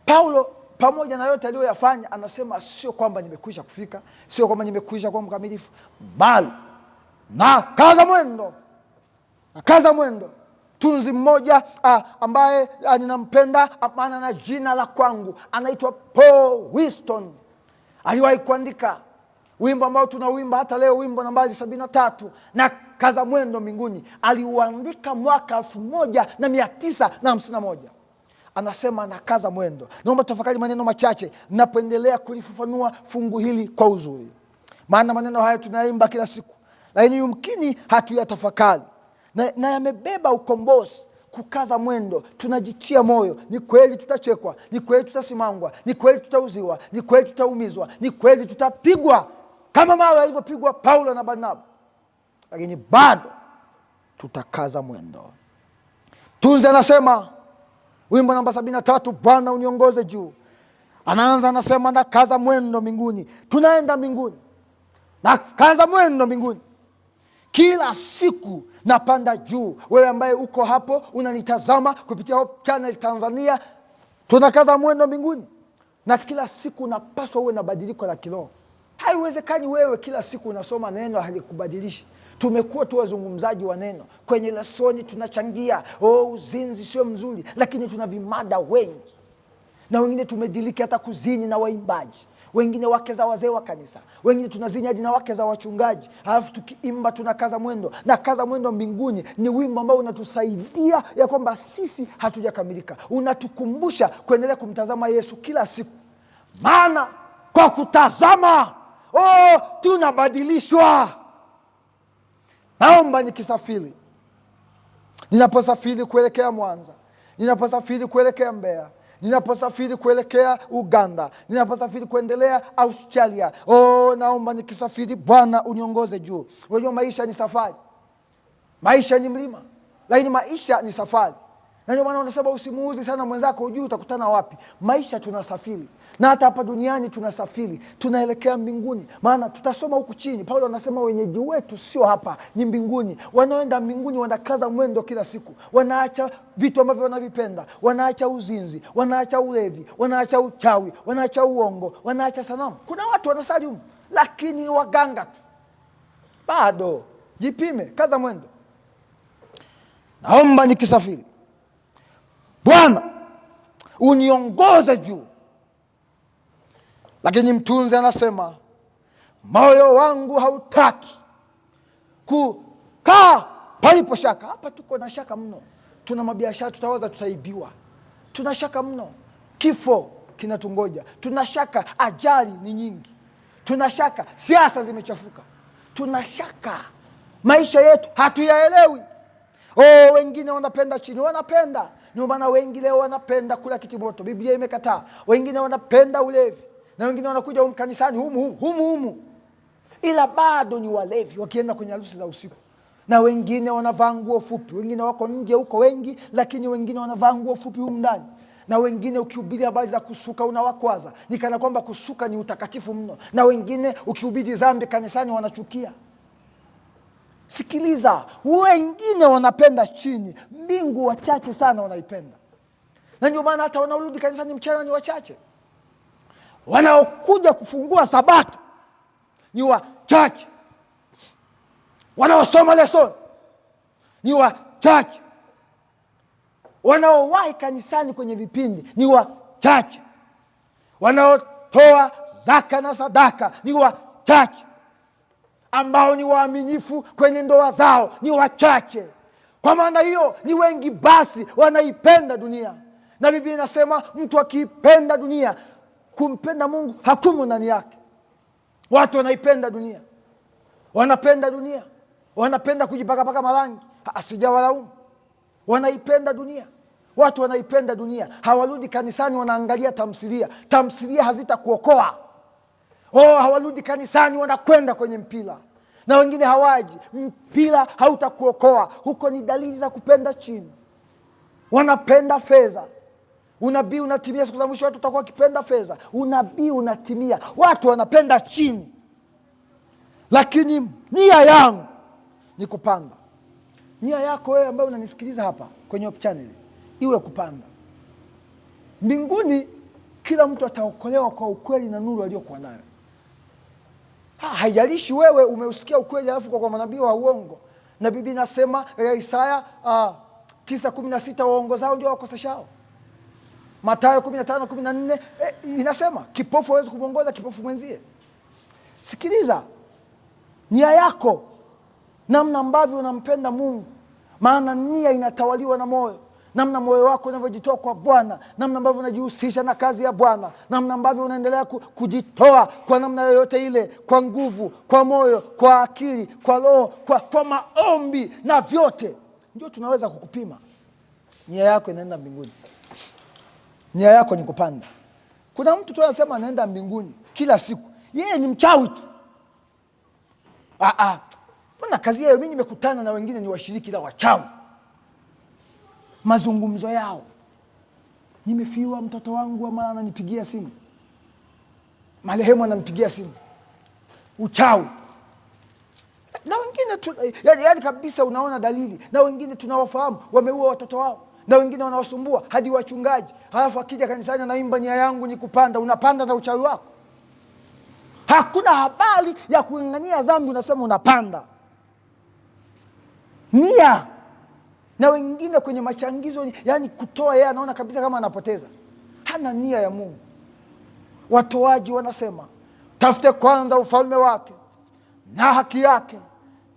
Paulo pamoja na yote aliyoyafanya anasema sio kwamba nimekwisha kufika, sio kwamba nimekwisha kuwa mkamilifu, bali na kaza mwendo. Tunzi mmoja ambaye ninampenda, maana na jina la kwangu, anaitwa Paul Winston. aliwahi kuandika wimbo ambao tunauimba hata leo, wimbo nambari 73, na kaza mwendo mbinguni. Aliuandika mwaka 1951. Anasema na kaza mwendo. Naomba tafakari maneno machache napoendelea kulifafanua fungu hili kwa uzuri, maana maneno haya tunaimba kila siku, lakini yumkini hatuyatafakari na yamebeba ukombozi. Kukaza mwendo, tunajitia moyo. Ni kweli tutachekwa, ni kweli tutasimangwa, ni kweli tutauziwa, ni kweli tutaumizwa, ni kweli tutapigwa kama mawe alivyopigwa Paulo na Barnaba, lakini bado tutakaza mwendo. Tunzi anasema wimbo namba 73, Bwana uniongoze juu. Anaanza anasema na kaza mwendo mbinguni. Tunaenda mbinguni, na kaza mwendo mbinguni. Kila siku napanda juu. Wewe ambaye uko hapo unanitazama kupitia Hope Channel Tanzania, tunakaza mwendo mbinguni, na kila siku unapaswa uwe na badiliko la kiroho. Haiwezekani wewe kila siku unasoma neno halikubadilishi. Tumekuwa tu wazungumzaji wa neno. Kwenye lesoni tunachangia, uzinzi sio mzuri, lakini tuna vimada wengi, na wengine tumediliki hata kuzini na waimbaji, wengine wake za wazee wa kanisa, wengine tunazini hadi na wake za wachungaji. Halafu tukiimba tunakaza mwendo. Na kaza mwendo mbinguni ni wimbo ambao unatusaidia ya kwamba sisi hatujakamilika. Unatukumbusha kuendelea kumtazama Yesu kila siku, maana kwa kutazama tunabadilishwa. Naomba nikisafiri, ninaposafiri kuelekea Mwanza, ninaposafiri kuelekea Mbeya, ninaposafiri kuelekea Uganda, ninaposafiri kuendelea Australia, naomba nikisafiri, Bwana uniongoze juu. Unajua maisha ni safari, maisha ni mlima, lakini maisha ni safari. Na ndio maana wanasema usimuuzi sana mwenzako, hujui utakutana wapi. Maisha tunasafiri, na hata hapa duniani tunasafiri, tunaelekea mbinguni. Maana tutasoma huku chini, Paulo anasema wenyeji wetu sio hapa, ni mbinguni. Wanaoenda mbinguni wanakaza mwendo kila siku, wanaacha vitu ambavyo wanavipenda, wanaacha uzinzi, wanaacha ulevi, wanaacha uchawi, wanaacha uongo, wanaacha sanamu. Kuna watu wanasali humu lakini waganga tu. Bado jipime, kaza mwendo. Naomba nikisafiri, Bwana uniongoze juu. Lakini mtunzi anasema moyo wangu hautaki kukaa palipo shaka. Hapa tuko na shaka mno. Tuna mabiashara tutawaza tutaibiwa, tuna shaka mno, kifo kinatungoja, tuna shaka ajali ni nyingi, tuna shaka siasa zimechafuka, tuna shaka maisha yetu hatuyaelewi. Wengine wanapenda chini, wanapenda. Ndio maana wengi leo wanapenda kula kitimoto, Biblia imekataa. Wengine wanapenda ulevi, na wengine wanakuja kanisani humu, ila bado ni walevi wakienda kwenye harusi za usiku. Na wengine wanavaa nguo fupi, wengine wako nje huko wengi, lakini wengine wanavaa nguo fupi humu ndani. Na wengine ukihubiri habari za kusuka unawakwaza, ni kana kwamba kusuka ni utakatifu mno. Na wengine ukihubiri dhambi kanisani wanachukia. Sikiliza, wengine wanapenda chini, mbingu wachache sana wanaipenda. Na ndio maana hata wanaorudi kanisani mchana ni wachache, wanaokuja kufungua sabato ni wachache, wanaosoma lesoni ni wachache, wanaowahi kanisani kwenye vipindi ni wachache, wanaotoa zaka na sadaka ni wachache, ambao ni waaminifu kwenye ndoa zao ni wachache. Kwa maana hiyo ni wengi basi wanaipenda dunia. Na Biblia inasema mtu akiipenda dunia, kumpenda Mungu hakumu ndani yake. Watu wanaipenda dunia, wanapenda dunia, wanapenda kujipakapaka marangi, asijawalaumu. Wanaipenda dunia, watu wanaipenda dunia. Hawarudi kanisani, wanaangalia tamthilia. Tamthilia hazitakuokoa. Hawarudi kanisani, wanakwenda kwenye mpira. Na wengine hawaji, mpira hautakuokoa. Huko ni dalili za kupenda chini. Wanapenda fedha. Unabii unatimia siku za mwisho, watu watakuwa wakipenda fedha. Unabii unatimia, watu wanapenda chini. Lakini nia yangu ni kupanda. Nia yako wewe ambaye unanisikiliza hapa kwenye Hope Channel iwe kupanda. Mbinguni kila mtu ataokolewa kwa ukweli na nuru aliyokuwa nayo. Haijalishi wewe umeusikia ukweli alafu kwa manabii wa uongo. Na Biblia inasema Isaya 9:16 waongozao ndio wakoseshao. Mathayo 15:14 inasema kipofu hawezi kumwongoza kipofu mwenzie. Sikiliza nia yako, namna ambavyo unampenda Mungu, maana nia inatawaliwa na moyo. Namna moyo wako unavyojitoa kwa Bwana, namna ambavyo unajihusisha na kazi ya Bwana, namna ambavyo unaendelea kujitoa kwa namna yoyote ile, kwa nguvu, kwa moyo, kwa akili, kwa roho, kwa maombi na vyote, ndio tunaweza kukupima nia yako inaenda mbinguni. Nia yako ni kupanda. Kuna mtu tu anasema anaenda mbinguni kila siku, yeye ni mchawi tu. Mbona kazi yao? Mimi nimekutana na wengine ni washiriki la wachawi. Mazungumzo yao, nimefiwa mtoto wangu, ama ananipigia simu, marehemu anampigia simu, uchawi. Na wengine yani kabisa unaona dalili. Na wengine tunawafahamu wameua watoto wao, na wengine wanawasumbua hadi wachungaji. Halafu akija kanisani anaimba nia yangu ni kupanda. Unapanda na uchawi wako. Hakuna habari ya kung'ang'ania dhambi, unasema unapanda nia. Na wengine kwenye machangizo, yani kutoa, yeye anaona kabisa kama anapoteza, hana nia ya Mungu. Watoaji wanasema tafute kwanza ufalme wake na haki yake,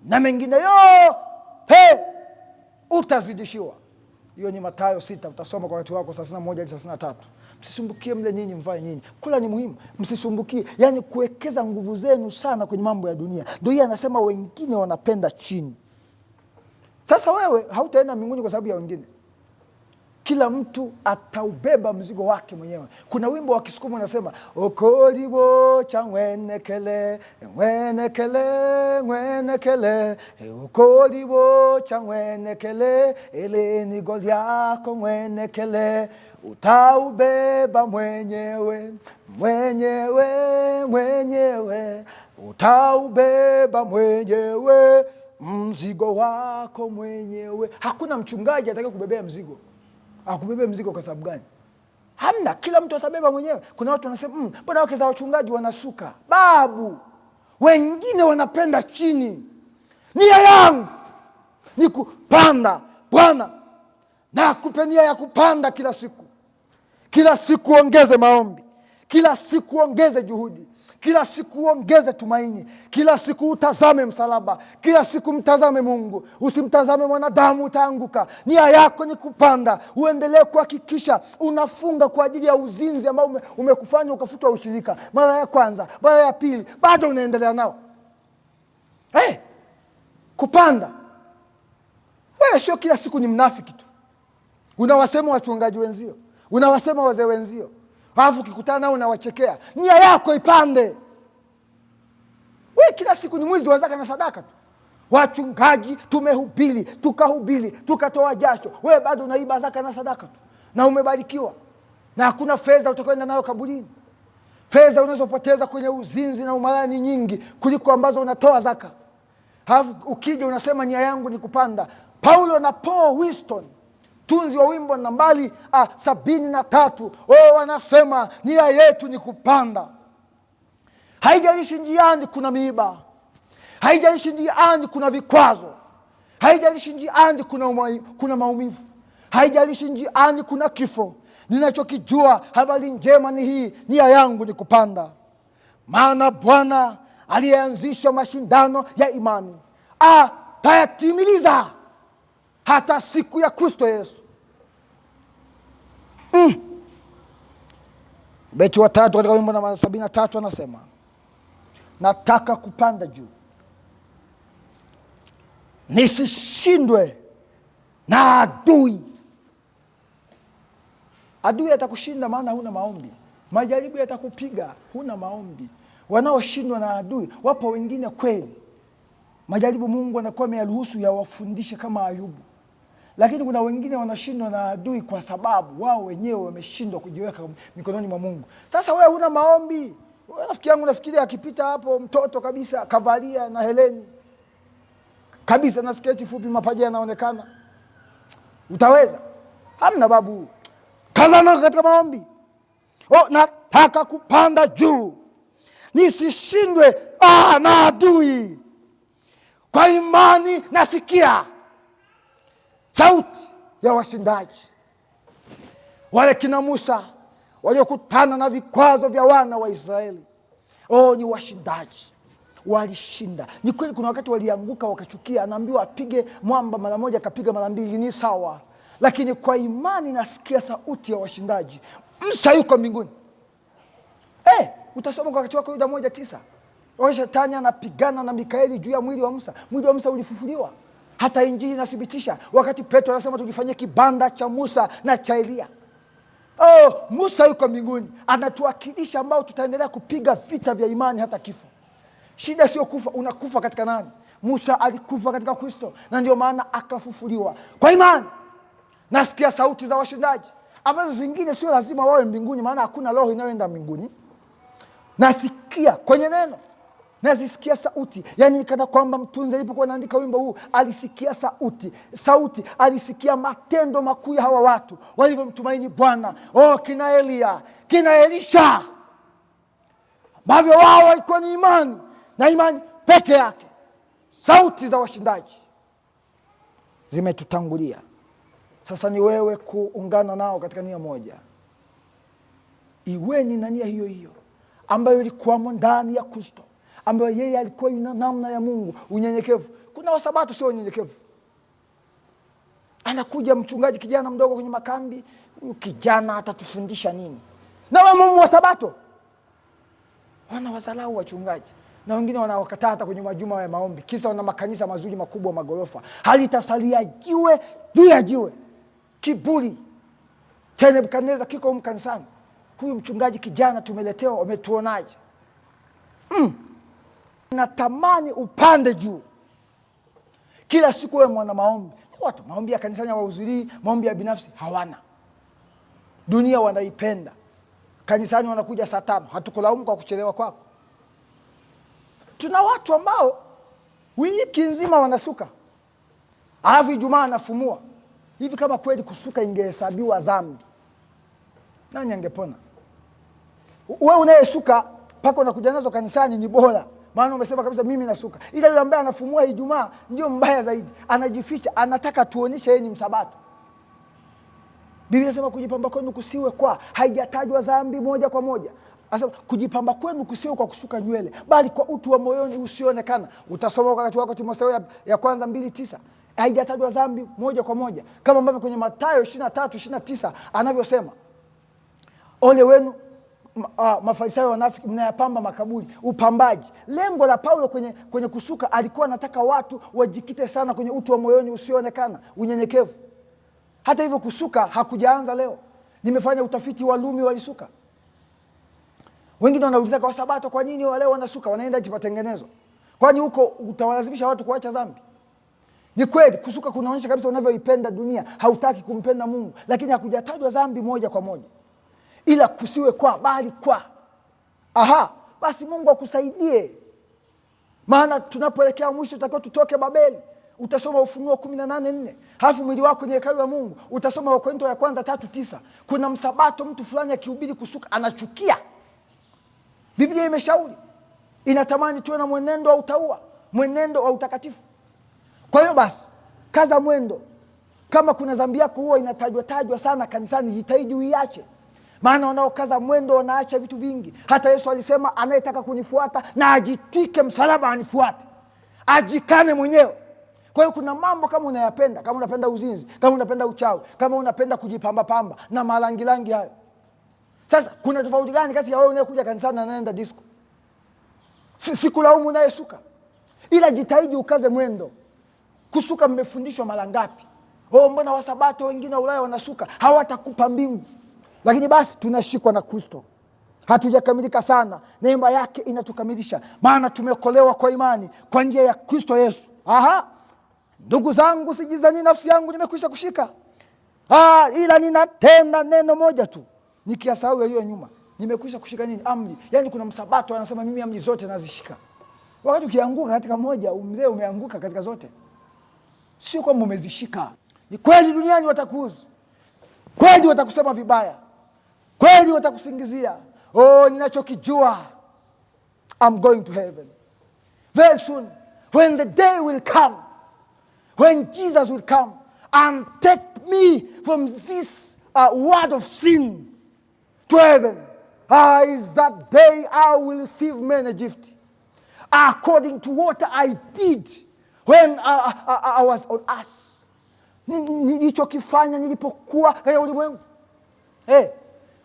na mengine yote utazidishiwa. Hiyo ni Mathayo 6, utasoma kwa wakati wako 31-33. Msisumbukie mle nyinyi mvae nyinyi. Kula ni muhimu, msisumbukie. Yani kuwekeza nguvu zenu sana kwenye mambo ya dunia. Ndio yeye anasema wengine wanapenda chini. Sasa wewe hautaenda mbinguni kwa sababu ya wengine. Kila mtu ataubeba mzigo wake mwenyewe. Kuna wimbo wa Kisukuma unasema okolibo cha ngwenekele ngwenekele ngwenekele, okolibo cha ngwenekele ele ni goli yako ngwenekele, utaubeba mwenyewe mwenyewe mwenyewe, utaubeba mwenyewe mzigo wako mwenyewe. Hakuna mchungaji atakaye kubebea mzigo. Akubebe mzigo kwa sababu gani? Hamna, kila mtu atabeba mwenyewe. Kuna watu wanasema mbona wake za wachungaji wanasuka? Babu, wengine wanapenda chini. Nia yangu ni kupanda. Bwana, nakupe nia ya kupanda kila siku. Kila siku ongeze maombi, kila siku ongeze juhudi, kila siku ongeze tumaini, kila siku utazame msalaba, kila siku mtazame Mungu, usimtazame mwanadamu, utaanguka. Nia yako ni kupanda. Uendelee kuhakikisha unafunga kwa ajili ya uzinzi ambao umekufanya ukafutwa ushirika mara ya kwanza, mara ya pili, bado unaendelea nao. Kupanda. Wewe sio kila siku ni mnafiki tu. Unawasema wachungaji wenzio, unawasema wazee wenzio, alafu ukikutana nao unawachekea. Nia yako ipande. Wewe kila siku ni mwizi wa zaka na sadaka tu. Wachungaji tumehubiri, tukahubiri, tukatoa jasho, wewe bado unaiba zaka na sadaka tu. Na umebarikiwa. Na hakuna fedha utakwenda nayo kaburini. Fedha unazopoteza kwenye uzinzi na umalaya ni nyingi kuliko ambazo unatoa zaka. Alafu ukija unasema nia yangu ni kupanda. Paulo na Paul Winston, tunzi wa wimbo nambari 73, wanasema nia yetu ni kupanda. Haijalishi njiani kuna miiba, haijalishi njiani kuna vikwazo, haijalishi njiani kuna maumivu, haijalishi njiani kuna kifo. Ninachokijua habari njema ni hii, nia yangu ni kupanda. Maana Bwana aliyeanzisha mashindano ya imani atayatimiliza hata siku ya Kristo Yesu. Beti wa 3 katika wimbo namba 73 anasema, nataka kupanda juu nisishindwe na adui. Adui atakushinda maana huna maombi. Majaribu yatakupiga, huna maombi. Wanaoshindwa na adui wapo wengine kweli. Majaribu Mungu anakuwa ameyaruhusu yawafundishe kama Ayubu. Lakini kuna wengine wanashindwa na adui kwa sababu wao wenyewe wameshindwa kujiweka mikononi mwa Mungu. Sasa wewe huna maombi. Rafiki yangu, nafikiri akipita hapo mtoto kabisa kavalia na heleni kabisa na sketi fupi, mapaja yanaonekana, utaweza? Hamna babu. Kazana katika maombi. Nataka kupanda juu nisishindwe na adui. Kwa imani nasikia sauti ya washindaji. Wale kina Musa waliokutana na vikwazo vya wana wa Israeli, ni washindaji, walishinda. Ni kweli kuna wakati walianguka wakachukia, anaambiwa apige mwamba mara moja, akapiga mara mbili, ni sawa. Lakini kwa imani nasikia sauti ya washindaji. Musa yuko mbinguni. Utasoma kwa wakati wako Yuda 1:9. Wakati Shetani anapigana na Mikaeli juu ya mwili wa Musa, mwili wa Musa ulifufuliwa. Hata Injili inathibitisha wakati Petro anasema tujifanyie kibanda cha Musa na cha Elia. Musa yuko mbinguni, anatuwakilisha ambao tutaendelea kupiga vita vya imani hata kifo. Shida sio kufa, unakufa katika nani? Musa alikufa katika Kristo, na ndio maana akafufuliwa kwa imani. Nasikia sauti za washindaji ambazo zingine sio lazima wawe mbinguni, maana hakuna roho inayoenda mbinguni. Nasikia kwenye neno, nazisikia sauti. Yani kana kwamba mtunzi alipokuwa anaandika wimbo huu alisikia sauti, alisikia matendo makuu ya hawa watu walivyomtumaini Bwana. Kina Elia, kina Elisha, ambavyo wao walikuwa ni imani na imani peke yake. Sauti za washindaji zimetutangulia. Sasa ni wewe kuungana nao katika nia moja. Iweni na nia hiyo hiyo ambayo ilikuwamo ndani ya Kristo, ambayo yeye alikuwa yuna namna ya Mungu, unyenyekevu. Kuna wasabato sio unyenyekevu. Anakuja mchungaji kijana mdogo kwenye makambi, huyu kijana atatufundisha nini? Na wao wa sabato wanawazalau wachungaji, na wengine wanawakataa hata kwenye majuma ya maombi, kisa wana makanisa mazuri makubwa magorofa. Halitasalia jiwe juu ya jiwe. Kiburi cha Nebukadneza kiko huko kanisani. Huyu mchungaji kijana tumeletewa, wametuonaje? Natamani upande juu. Kila siku wewe mwana maombi. Watu maombi ya kanisani hawahudhurii, maombi ya binafsi hawana. Dunia wanaipenda. Kanisani wanakuja saa 5, hatukulaumu kwa kuchelewa kwako. Tuna watu ambao wiki nzima wanasuka, alafu Ijumaa anafumua. Hivi kama kweli kusuka ingehesabiwa dhambi, nani angepona? Wewe unayesuka pako unakuja nazo kanisani ni bora, maana umesema kabisa mimi nasuka. Ila yule ambaye anafumua Ijumaa ndio mbaya zaidi, anajificha, anataka tuoneshe yeye ni msabato. Biblia inasema kujipamba kwenu kusiwe kwa, haijatajwa dhambi moja kwa moja. Anasema kujipamba kwenu kusiwe kwa kusuka nywele, bali kwa utu wa moyoni usioonekana. Utasoma wakati wako Timotheo ya kwanza 2:9. Haijatajwa dhambi moja kwa moja, kama ambavyo kwenye Mathayo 23:29 anavyosema, ole wenu Mafarisayo wanafiki, mnayapamba makaburi. Upambaji. Lengo la Paulo kwenye kusuka, alikuwa anataka watu wajikite sana kwenye utu wa moyoni usioonekana, unyenyekevu. Hata hivyo kusuka hakujaanza leo. Nimefanya utafiti, Walumi walisuka. Wengine wanauliza kwa sabato, kwa nini wale wanasuka? Wanaenda jipatengenezo. Kwani huko utawalazimisha watu kuacha dhambi? Ni kweli kusuka kunaonyesha kabisa unavyoipenda dunia, hautaki kumpenda Mungu, lakini hakujatajwa dhambi moja kwa moja. Ila kusiwe kwa, bali kwa. Basi Mungu akusaidie. Maana tunapoelekea mwisho tutakiwa tutoke Babeli. Utasoma Ufunuo 18:4. Halafu mwili wako ni hekalu la Mungu. Utasoma Wakorintho ya kwanza 3:9. Kuna msabato, mtu fulani akihubiri kusuka anachukia. Biblia imeshauri, inatamani tuwe na mwenendo wa utaua, mwenendo wa utakatifu. Kwa hiyo basi, kaza mwendo. Kama kuna dhambi yako huwa inatajwa sana kanisani, jitahidi uiache. Maana wanaokaza mwendo wanaacha vitu vingi. Hata Yesu alisema anayetaka kunifuata na ajitwike msalaba anifuate. Ajikane mwenyewe. Kwa hiyo kuna mambo kama unayapenda, kama unapenda uzinzi, kama unapenda uchawi, kama unapenda kujipamba pamba na marangi hayo. Sasa kuna tofauti gani kati ya wewe unayekuja kanisani na anaenda disco? Sikulaumu unayesuka. Ila jitahidi ukaze mwendo. Kusuka mmefundishwa mara ngapi? Mbona wasabato wengine wa Ulaya wanasuka? Hawatakupa mbingu. Lakini basi tunashikwa na Kristo. Hatujakamilika sana, neema yake inatukamilisha. Maana tumeokolewa kwa imani kwa njia ya Kristo Yesu. Ndugu zangu, sijizani nafsi yangu nimekwisha kushika. Ila ninatenda neno moja tu, nikiasahau hiyo nyuma. Nimekwisha kushika nini? Amri. Yaani kuna msabato anasema mimi amri zote nazishika. Wakati ukianguka katika moja, mzee umeanguka katika zote. Sio kwamba umezishika. Ni kweli duniani watakuuzi. Kweli watakusema vibaya. Kweli watakusingizia. Ninachokijua, I'm going to heaven. Very soon, when the day will come, when Jesus will come and take me from this word of sin to heaven. Is that day I will receive many gifts according to what I did when I was on earth. Nilichokifanya nilipokuwa katika ulimwengu.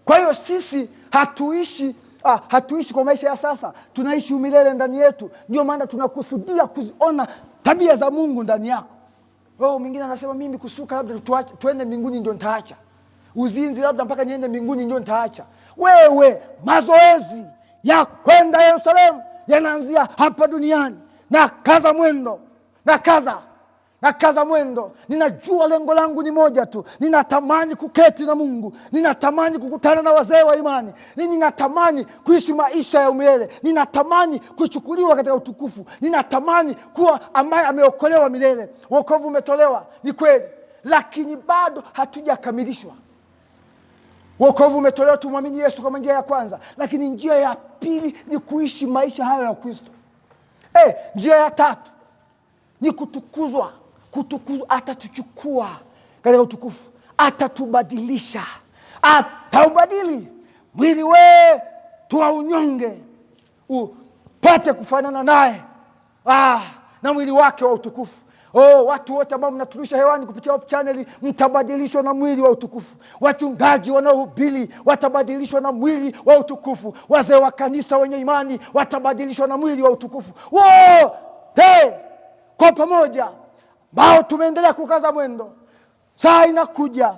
Kwa hiyo sisi hatuishi kwa maisha ya sasa, tunaishi umilele ndani yetu. Ndio maana tunakusudia kuziona tabia za Mungu ndani yako. Mwingine anasema mimi kusuka labda tuende mbinguni ndio nitaacha. Uzinzi labda mpaka niende mbinguni ndio nitaacha. Wewe, mazoezi ya kwenda Yerusalemu yanaanzia hapa duniani. Na kaza mwendo. Na kaza mwendo. Ninajua lengo langu ni moja tu. Ninatamani kuketi na Mungu. Ninatamani kukutana na wazee wa imani. Ninatamani kuishi maisha ya umilele. Ninatamani kuchukuliwa katika utukufu. Ninatamani kuwa ambaye ameokolewa milele. Wokovu umetolewa, ni kweli, lakini bado hatujakamilishwa. Wokovu umetolewa, tumwamini Yesu kama njia ya kwanza, lakini njia ya pili ni kuishi maisha hayo ya Kristo. Njia ya tatu ni kutukuzwa. Atatuchukua katika utukufu, atatubadilisha, ataubadili mwili wetu wa unyonge upate kufanana naye, na mwili wake wa utukufu. Watu wote ambao mnatulisha hewani kupitia Hope Channel mtabadilishwa na mwili wa utukufu. Wachungaji wanaohubiri watabadilishwa na mwili wa utukufu. Wazee wa kanisa wenye imani watabadilishwa na mwili wa utukufu. Kwa pamoja bao tumeendelea kukaza mwendo. Saa inakuja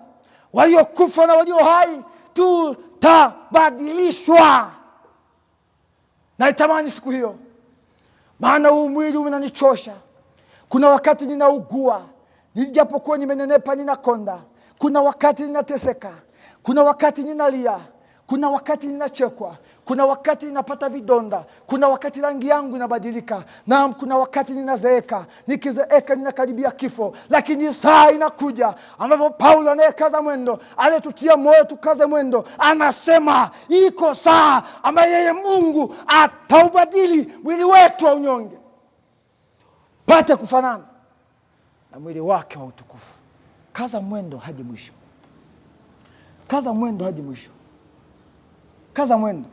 waliokufa na walio hai tutabadilishwa. Naitamani siku hiyo, maana huu mwili unanichosha. Kuna wakati ninaugua, nijapokuwa nimenenepa ninakonda. Kuna wakati ninateseka, kuna wakati ninalia, kuna wakati ninachekwa, kuna wakati ninapata vidonda, kuna wakati rangi yangu inabadilika, na kuna wakati ninazeeka. Nikizeeka ninakaribia kifo, lakini saa inakuja ambapo Paulo anayekaza mwendo, anayetutia moyo tukaze mwendo, anasema iko saa ambaye yeye Mungu ataubadili mwili wetu wa unyonge pate kufanana na mwili wake wa utukufu. Kaza mwendo hadi mwisho. Kaza mwendo hadi mwisho. Kaza mwendo.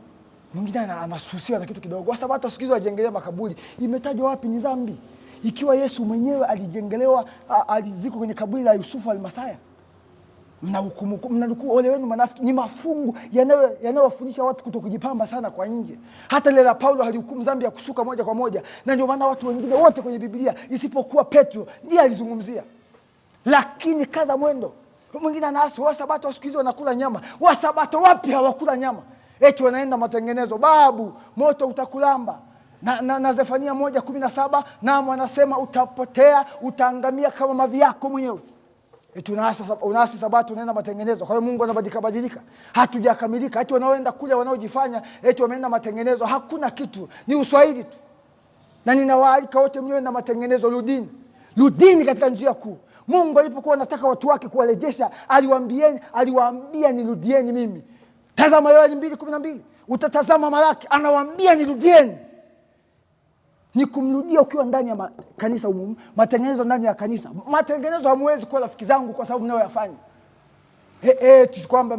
Mwingine anasusiwa na kitu kidogo. Kwa sababu hata siku ajengelea makaburi. Imetajwa wapi ni dhambi? Ikiwa Yesu mwenyewe alijengelewa, alizikwa kwenye kaburi la Yusufu al-Masaya. Mnahukumu ole wenu manafiki. Ni mafungu yanayowafundisha watu kutokujipamba sana kwa nje. Hata ile la Paulo alihukumu dhambi ya kusuka moja kwa moja, na ndio maana watu wengine wote kwenye Biblia isipokuwa Petro ndiye alizungumzia. Lakini kaza mwendo. Mwingine anaasi Wasabato siku hizo wanakula nyama. Wasabato wapi hawakula nyama? Eti wanaenda matengenezo. Babu, moto utakulamba. Na Zefania 1:17 naam anasema utapotea, utaangamia kama mavi yako mwenyewe. Unaasi Sabato unaenda matengenezo. Kwa hiyo Mungu anabadilika. Hatujakamilika. Eti wanaoenda kule wanaojifanya eti wameenda matengenezo, hakuna kitu. Ni uswahili tu. Na ninawaalika wote mlioenda matengenezo, rudini katika njia kuu. Mungu alipokuwa anataka watu wake kuwarejesha, aliwaambia nirudieni mimi. Tazama Yoeli 2:12. Utatazama Malaki, anawaambia nirudieni. Ni kumrudia ukiwa ndani ya kanisa umumu. Matengenezo ndani ya kanisa. Matengenezo hamwezi kuwa rafiki zangu kwa sababu mnayoyafanya. Kwamba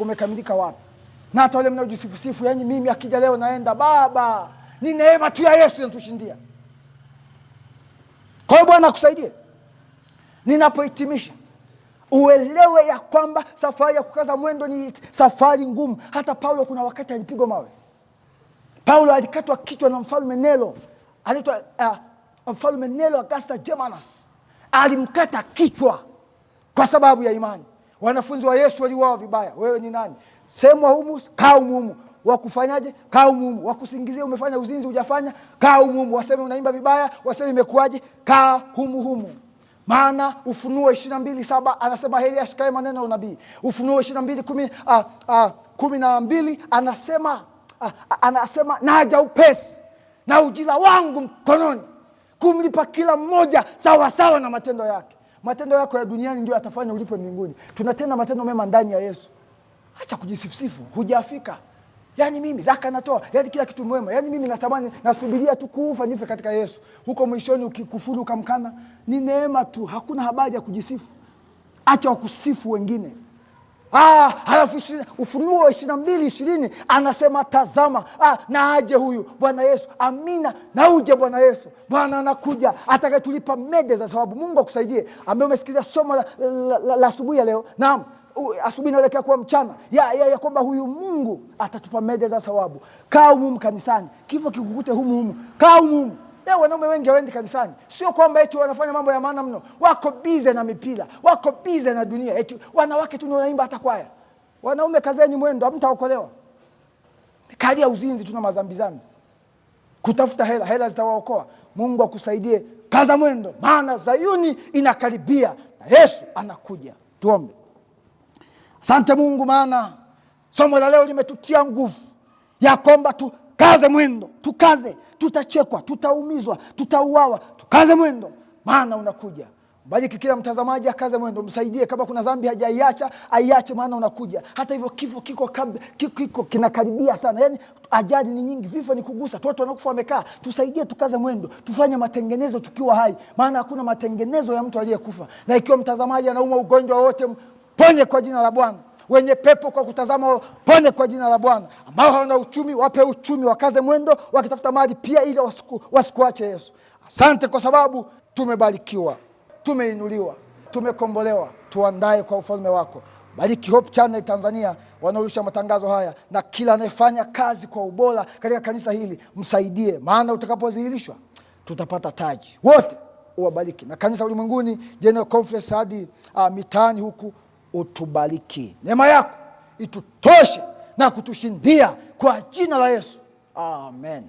umekamilika wapi? Na hata wale mnaojisifu, yani mimi akija leo naenda, baba, ni neema tu ya Yesu inatushindia. Kwa hiyo Bwana akusaidie. Ninapohitimisha, uelewe ya kwamba safari ya kukaza mwendo ni safari ngumu. Hata Paulo kuna wakati alipigwa mawe. Paulo alikatwa kichwa na mfalme Nero. Anaitwa mfalme Nero Augusta Germanus. Alimkata kichwa kwa sababu ya imani. Wanafunzi wa Yesu waliuawa vibaya. Wewe ni nani? Semwa humu, kaa humu. Wakufanyaje? Kaa humu. Wakusingizia umefanya uzinzi hujafanya, kaa humu. Waseme unaimba vibaya, waseme imekuaje, kaa humu. Maana Ufunuo 22:7 anasema heri ashikaye maneno ya unabii. Ufunuo 22:12 anasema naja upesi na ujira wangu mkononi kumlipa kila mmoja sawa sawa na matendo yake. Matendo yako ya duniani ndio atafanya ulipe mbinguni. Tunatenda matendo mema ndani ya Yesu. Acha kujisifu, hujafika. Yani mimi zaka natoa, yani kila kitu mwema. Yani mimi natamani, nasubiria tu kufa nife katika Yesu. Huko mwishoni ukikufuru ukamkana, ni neema tu, hakuna habari ya kujisifu. Acha wakusifu wengine. Halafu Ufunuo 22:20 anasema tazama, na aje huyu Bwana Yesu. Amina, na uje Bwana Yesu. Bwana anakuja atakayetulipa mede za sababu. Mungu akusaidie ambaye umesikiza somo la asubuhi ya leo. Naam, asubuhi inaelekea kuwa mchana, ya kwamba huyu Mungu atatupa mede za sababu. Kaa humu kanisani, kifo kikukute humu. Kaa humu. Leo wanaume wengi hawaendi kanisani. Sio kwamba eti wanafanya mambo ya maana mno. Wako bize na mipira, wako bize na dunia. Eti wanawake tu wanaimba hata kwaya. Wanaume kazeni mwendo, hamtaokolewa. Kalia uzinzi, tuna mazambizambi. Kutafuta hela zitawaokoa. Mungu akusaidie, kaza mwendo, maana Zayuni inakaribia na Yesu anakuja. Tuombe. Asante Mungu, maana somo la leo limetutia nguvu ya kwamba tukaze mwendo, tukaze. Tutachekwa, tutaumizwa, tutauawa, tukaze mwendo, maana unakuja. Bariki kila mtazamaji, akaze mwendo, msaidie kama kuna dhambi hajaiacha, aiache, maana unakuja. Hata hivyo kifo kiko kinakaribia sana. Yaani ajali ni nyingi, vifo ni kugusa, watu wanakufa wamekaa. Tusaidie, tukaze mwendo, tufanye matengenezo tukiwa hai, maana hakuna matengenezo ya mtu aliyekufa. Na ikiwa mtazamaji anauma ugonjwa wote, ponye kwa jina la Bwana. Wenye pepo kwa kutazama, ponye kwa jina la Bwana. Ambao hawana uchumi, wape uchumi, wakaze mwendo wakitafuta mali pia, ili wasikuache Yesu. Asante kwa sababu tumebarikiwa, tumeinuliwa, tumekombolewa. Tuandae kwa ufalme wako. Bariki Hope Channel Tanzania wanaorusha matangazo haya, na kila anayefanya kazi kwa ubora katika kanisa hili msaidie, maana utakapodhihirishwa tutapata taji. Wote uwabariki, na kanisa ulimwenguni, General Conference hadi mitaani huku, utubariki. Neema yako itutoshe na kutushindia kwa jina la Yesu. Amen.